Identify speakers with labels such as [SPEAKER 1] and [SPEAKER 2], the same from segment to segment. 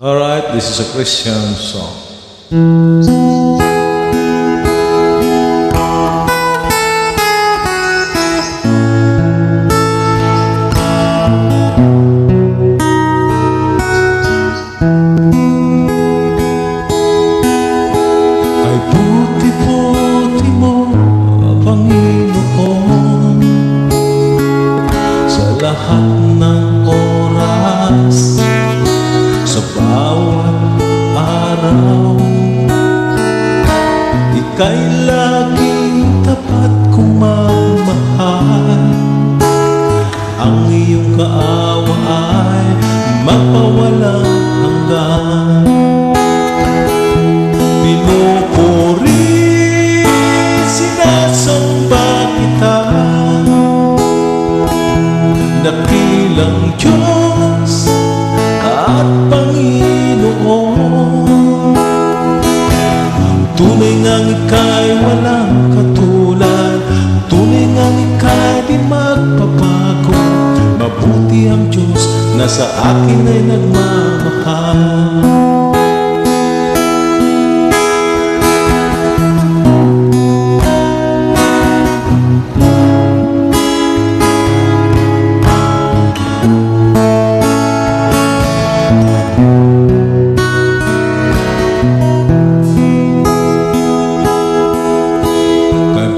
[SPEAKER 1] Alright, this is a Christian song.
[SPEAKER 2] Ay puti-puti mo, Panginoon, sa lahat ng oras, sa bawat araw. Ika'y laging tapat kong magmahal. Ang iyong kaawa ay mapawalang hanggan. Pinupuri, sinasamba kita, dakilang Diyos at Panginoon. Tunay ngang ika'y walang katulad, tunay ngang ika'y di magpapago. Mabuti ang Diyos na sa akin ay nagmamahal.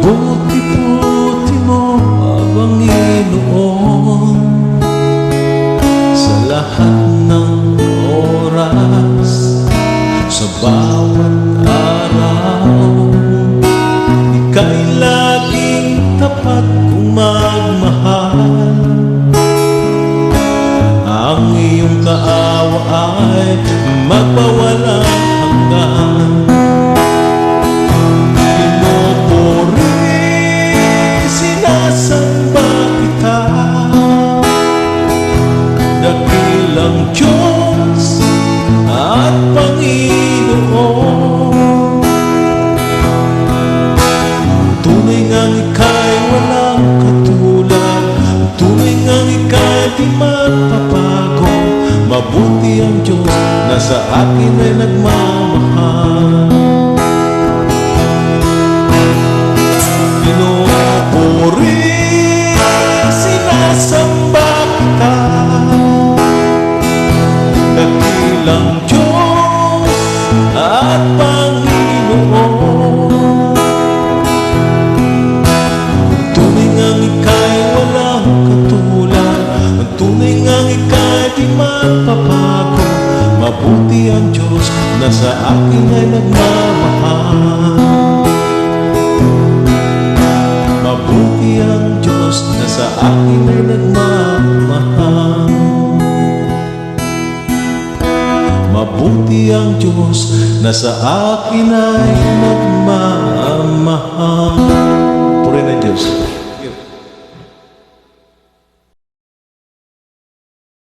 [SPEAKER 2] Buti-buti mo, Panginoon, sa lahat ng oras, sa bawat araw. Ika'y laging tapat kong magmahal. Ang iyong kaawa ay magpawalang hanggan. Sinasamba kita, dakilang Diyos at Panginoon. Tunay ngang ika'y walang katulad, tunay ngang ika'y di magpapago. Mabuti ang Diyos na sa akin ay nagmamahal. Pinupuri, sinasamba kita, dakilang Diyos at Panginoon. Tunay ngang ika'y walang katulad, tunay ngang ika'y di magpapago. Mabuti ang Diyos na sa akin ay nagmamahal. Mabuti ang Diyos na sa akin ay nagmamahal. Mabuti ang Diyos na sa akin ay nagmamahal.